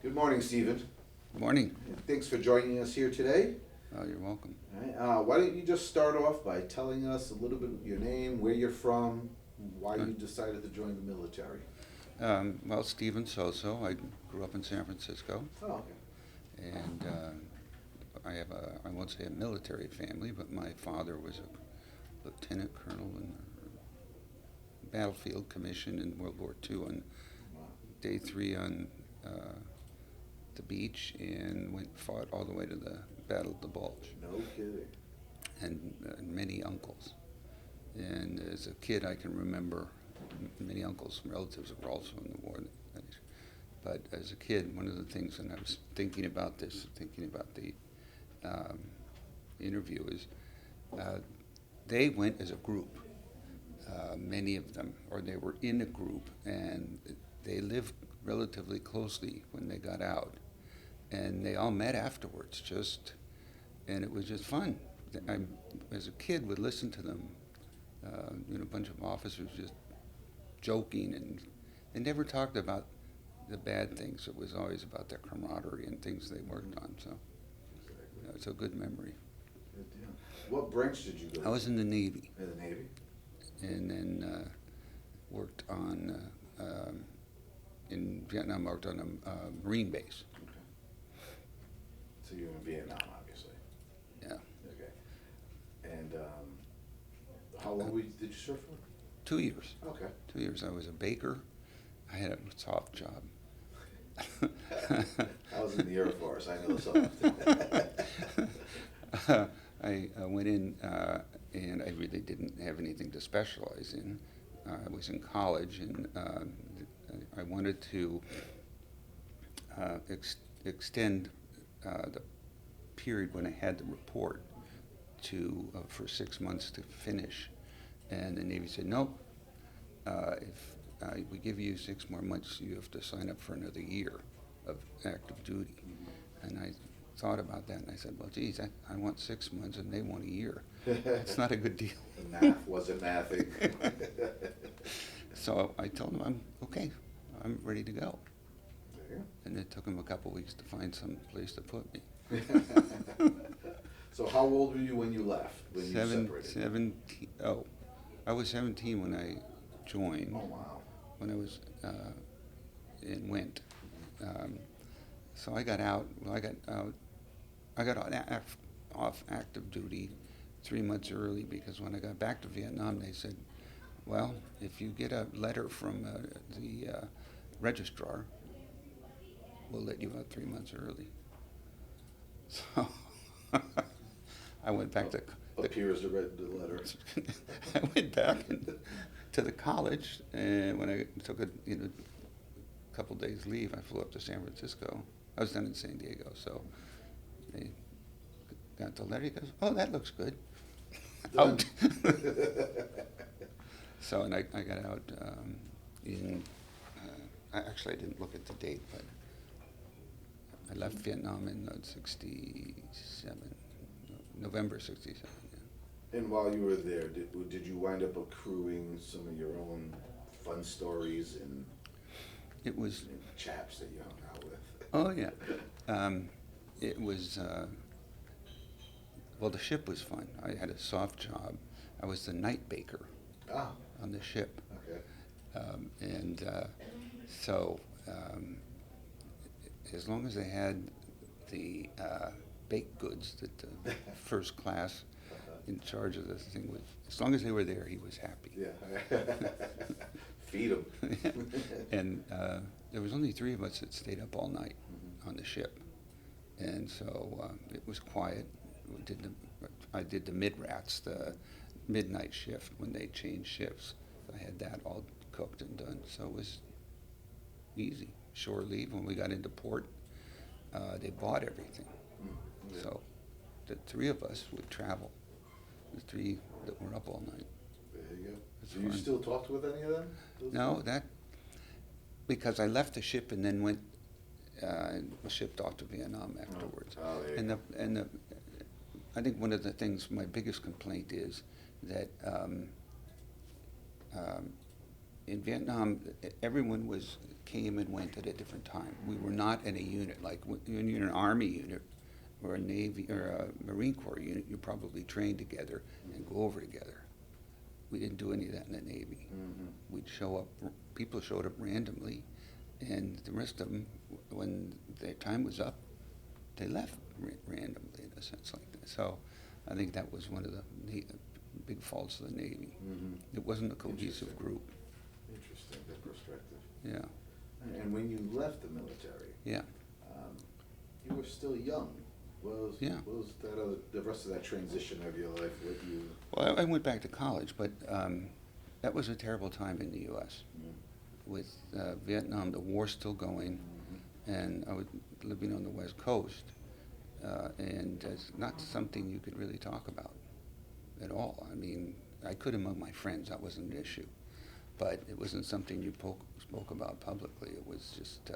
Good morning, Steven. Morning. Thanks for joining us here today. Oh, you're welcome. All right, why don't you just start off by telling us a little bit of your name, where you're from, why you decided to join the military. Well, Steven Soso. I grew up in San Francisco, Oh, okay. and I won't say a military family, but my father was a lieutenant colonel in the battlefield commission in World War II, on Wow. day 3 on the beach, and fought all the way to the Battle of the Bulge, No kidding. and many uncles. And as a kid, I can remember many uncles and relatives were also in the war. But as a kid, one of the things, and I was thinking about the interview, is they went as a group, many of them, or they were in a group, and they lived relatively closely when they got out. And they all met afterwards, and it was just fun. As a kid, would listen to them, a bunch of officers just joking, and they never talked about the bad things. It was always about their camaraderie and things they worked on. So Exactly. it's a good memory. Good deal. What branch did you go to? I was in the Navy, In the Navy? and then worked on in Vietnam. Worked on a Marine base. Okay. So you were in Vietnam, obviously. Yeah, Okay. And how long did you serve for? 2 years. Okay. 2 years. I was a baker. I had a soft job. I was in the Air Force, I know something. I went in, and I really didn't have anything to specialize in. I was in college, and I wanted to extend the period when I had the report to for 6 months to finish. And the Navy said, nope, if we give you 6 more months, you have to sign up for another year of active duty. And I thought about that, and I said, well, geez, I want 6 months, and they want a year. It's not a good deal. The math wasn't mathing. So I told them, I'm ready to go. There you And it took them a couple weeks to find some place to put me. go. So how old were you when you left, when you separated? 17, I was 17 when I joined. Oh, wow. When I was and went. So I got out. Well, I got off active duty 3 months early, because when I got back to Vietnam, they said, well, if you get a letter from the registrar, we'll let you out 3 months early. So I went back to Appears to read the letter. I went back to the college, and when I took a couple days leave, I flew up to San Francisco. I was down in San Diego, so they got the letter. He goes, "Oh, that looks good." Done. Out. So, and I got out in. Actually, I didn't look at the date, but I left Vietnam in '67, November '67. And while you were there, did you wind up accruing some of your own fun stories and It was. chaps that you hung out with? Oh yeah. It was. Well, the ship was fun. I had a soft job. I was the night baker Ah, on the ship, okay. and so as long as they had the baked goods that the first class in charge of this thing was, as long as they were there, he was happy. Yeah. Feed them. And there was only 3 of us that stayed up all night on the ship, and so it was quiet. I did the mid-rats, the midnight shift when they changed shifts. I had that all cooked and done, so it was easy. Shore leave. When we got into port, they bought everything. Yeah. So the 3 of us would travel, the 3 that were up all night. There you go. It's Do you fun. still talk with any of them? No, because I left the ship and then went shipped off to Vietnam afterwards. Oh, there you And go. I think one of the things, my biggest complaint is that in Vietnam, everyone came and went at a different time. We were not in a unit. Like when you're in an Army unit or a Navy or a Marine Corps unit, you probably train together and go over together. We didn't do any of that in the Navy. Mm-hmm. We'd show up, people showed up randomly, and the rest of them, when their time was up, they left randomly in a sense like that. So I think that was one of the big faults of the Navy. Mm-hmm. It wasn't a cohesive group. Interesting, that perspective. Yeah, And when you left the military, yeah. you were still young. What was that the rest of that transition of your life? What you? Well, I went back to college, but that was a terrible time in the U.S. Mm-hmm. With Vietnam, the war still going, Mm-hmm. and I was living on the West Coast, and it's not something you could really talk about at all. I mean, I could among my friends, that wasn't an issue, but it wasn't something you spoke about publicly. It was just.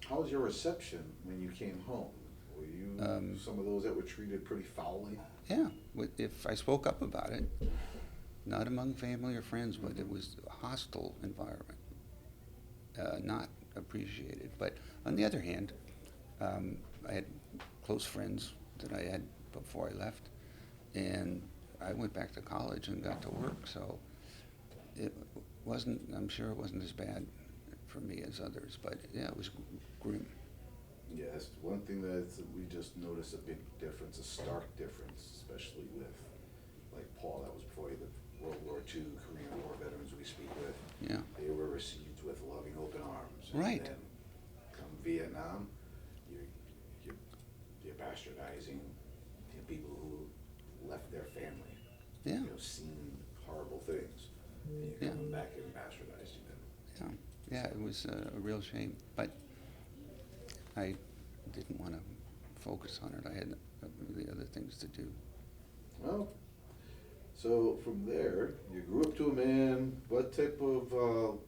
How was your reception when you came home? Were you some of those that were treated pretty foully? Yeah, if I spoke up about it, not among family or friends, but it was a hostile environment, not appreciated. But on the other hand, I had close friends that I had before I left, and I went back to college and got to work, so it wasn't, I'm sure it wasn't as bad for me as others, but yeah, it was grim. Yes, one thing that we just noticed a big difference, a stark difference, especially with, like Paul, that was before the World War II, Korean War veterans we speak with. Yeah. They were received with loving open arms. Right. And then come Vietnam, you're bastardizing the people who left their family. Yeah. Seen horrible things. And you're coming back and bastardizing them. Yeah, it was a real shame, but I didn't want to focus on it. I had really other things to do. Well, so from there, you grew up to a man. What type of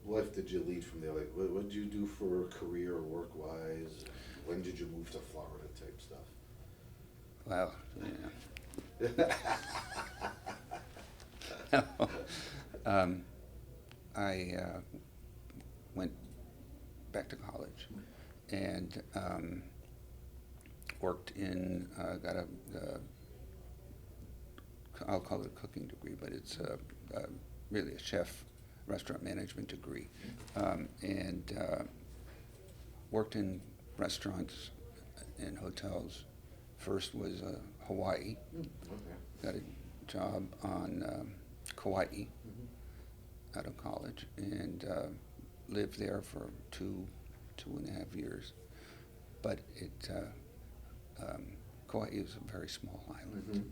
life did you lead from there? Like, what did you do for a career, work-wise? When did you move to Florida type stuff? Well, yeah. I went back to college and worked in, got I'll call it a cooking degree, but it's really a chef, restaurant management degree, and worked in restaurants and hotels. First was Hawaii. Okay. Got a job on Kauai out of college, and lived there for two and a half years. But Kauai is a very small island. Mm-hmm.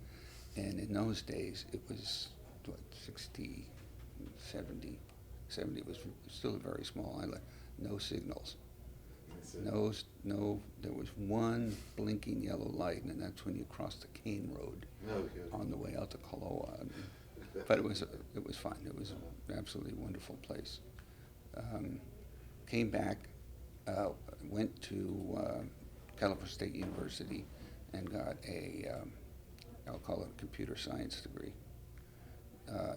And in those days, it was, 70 was still a very small island. No signals. No, there was one blinking yellow light, and that's when you crossed the Cane Road on the way out to Kaloa. I mean, but it was fun. It was an absolutely wonderful place. Came back, went to California State University, and got I'll call it a computer science degree,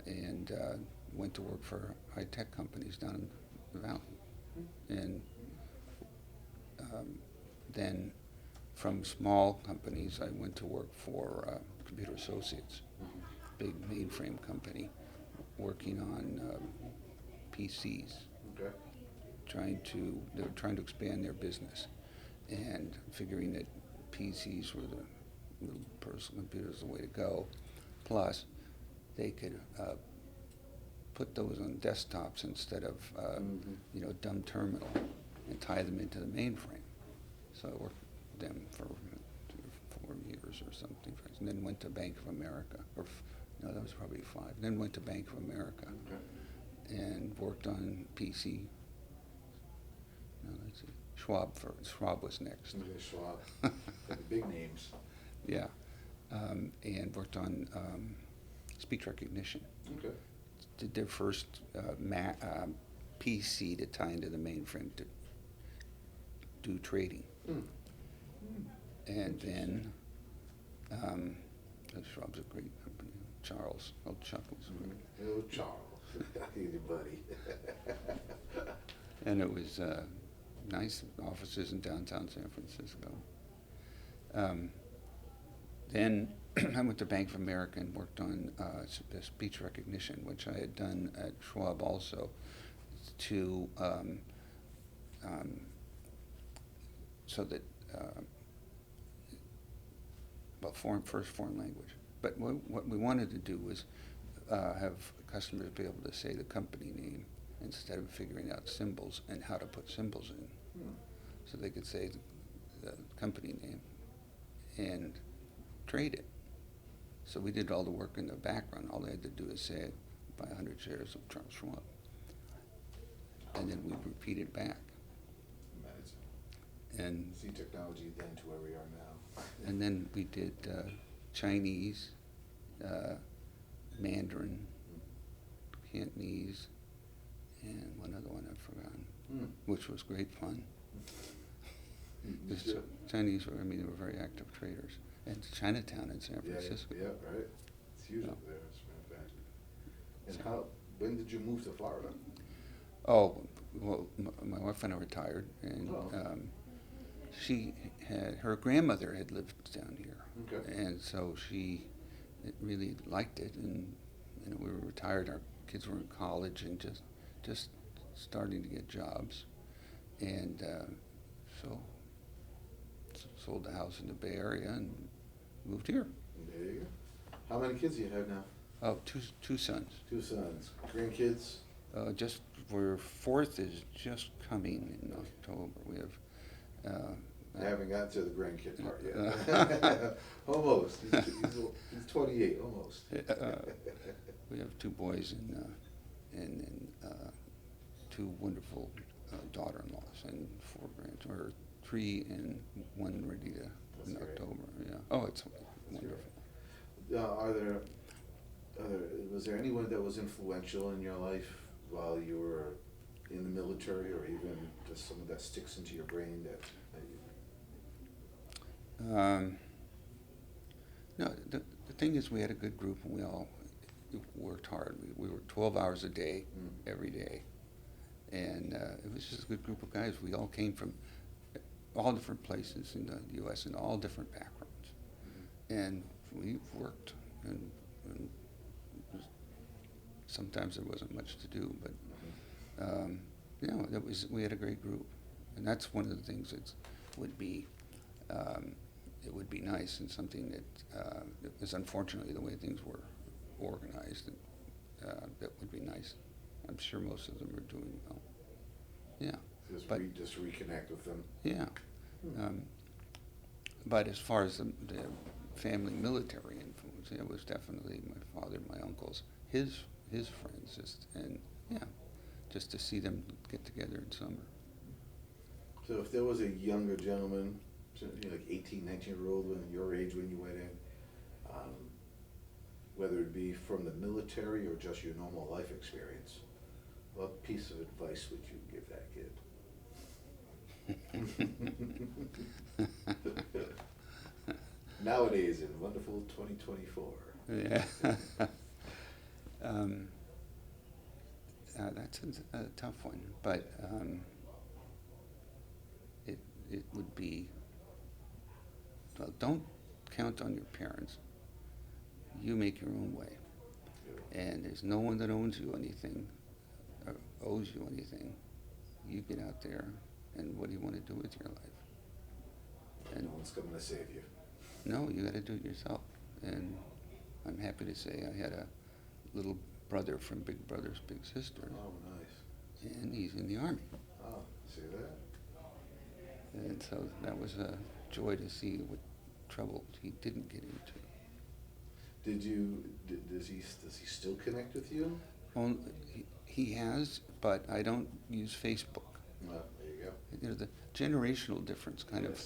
and went to work for high-tech companies down in the valley. And then from small companies, I went to work for Computer Associates, big mainframe company, working on PCs. Okay. They were trying to expand their business, and figuring that PCs were the little personal computers the way to go. Plus, they could put those on desktops instead of dumb terminal, and tie them into the mainframe. So I worked with them for 4 years or something, and then went to Bank of America, no, that was probably 5. Then went to Bank of America, and worked on PC. No, let's see, Schwab was next. Okay, Schwab, the big names. Yeah, and worked on speech recognition. Okay. Did their first PC to tie into the mainframe to do trading. And then Schwab's a great company. Chuck was great. Oh, Charles. Your buddy. And it was nice offices in downtown San Francisco. Then I went to Bank of America and worked on the speech recognition, which I had done at Schwab also, to so that first foreign language. But what we wanted to do was have customers be able to say the company name instead of figuring out symbols and how to put symbols in. So they could say the company name and trade it. So we did all the work in the background. All they had to do is say, buy 100 shares of Charles Schwab. And then we repeat it back. Amazing. And see technology then to where we are now. and then we did Chinese, Mandarin, Cantonese, and one other one I've forgotten, which was great fun. Because Chinese were, they were very active traders. And Chinatown in San Francisco. Yeah, right. It's huge up there, as a matter of fact. And when did you move to Florida? Oh, well, my wife and I retired, and her grandmother had lived down here. Okay. And so she really liked it, and we were retired. Our kids were in college and just starting to get jobs, and so sold the house in the Bay Area and moved here. There you go. How many kids do you have now? Oh, two sons. 2 sons. Grandkids? Our fourth is just coming in October. We have. I haven't gotten to the grandkid part yet. Almost. He's 28, almost. We have 2 boys and 2 wonderful daughter-in-laws and 4 grandsons, or 3 and 1 ready to in October. Yeah. Oh, it's wonderful. Was there anyone that was influential in your life while you were in the military, or even just someone that sticks into your brain that you... No, the thing is, we had a good group, and we all worked hard. We worked 12 hours a day, every day, and it was just a good group of guys. We all came from all different places in the U.S. and all different backgrounds, and we worked, and sometimes there wasn't much to do, but we had a great group, and that's one of the things that would be it would be nice, and something that is unfortunately the way things were organized. That would be nice. I'm sure most of them are doing well. Yeah. Just reconnect with them. Yeah. But as far as the family military influence, it was definitely my father, my uncles, his friends, just to see them get together in summer. So if there was a younger gentleman, like 18, 19-year-old, your age when you went in, whether it be from the military or just your normal life experience, what piece of advice would you give that kid? Nowadays, in wonderful 2024. Yeah. That's a tough one, but it would be, well, don't count on your parents. You make your own way. And there's no one that owns you anything, or owes you anything. You get out there, and what do you want to do with your life? And no one's coming to save you. No, you got to do it yourself. And I'm happy to say I had a little brother from Big Brother's Big Sister. Oh, nice. And he's in the Army. Oh, see that? And so that was a joy to see what trouble he didn't get into. Does he still connect with you? Well, he has, but I don't use Facebook. Well, there you go. The generational difference kind of,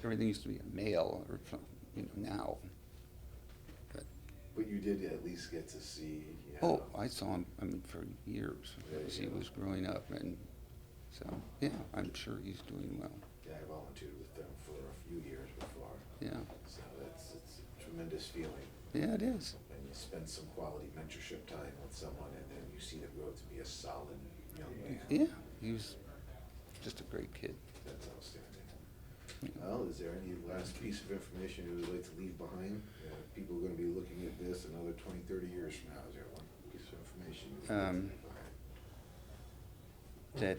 everything used to be a mail or something, now. But you did at least get to see. Oh, I saw him, for years as he was growing up, and so, yeah, I'm sure he's doing well. Yeah, I volunteered with them for a few years before. Yeah. So it's a tremendous feeling. Yeah, it is. And spend some quality mentorship time with someone, and then you see them grow to be a solid young man. Yeah, he was just a great kid. That's outstanding. Well, is there any last piece of information you would like to leave behind? People are gonna be looking at this another 20, 30 years from now. Is there one piece of information you would like to leave behind?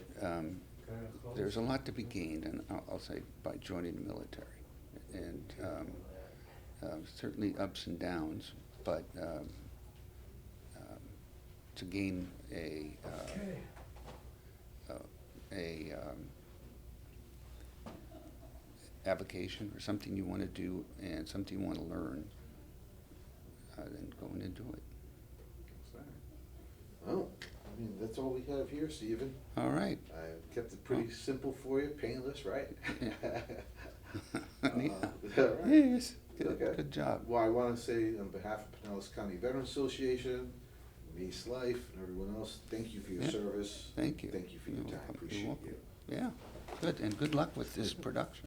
That there's a lot to be gained, and I'll say by joining the military, and certainly ups and downs, but to gain a avocation or something you want to do and something you want to learn, then going and do it. Well, I mean, that's all we have here, Steven. All right. I kept it pretty simple for you, painless, right? Yeah. All right. Yes. Good, Okay. good job. Well, I want to say on behalf of Pinellas County Veterans Association, Mace Life, and everyone else, thank you for your Yeah. service. Thank you. Thank you for your You're time. welcome. You're Appreciate welcome. you. Yeah, good, and good luck with this production.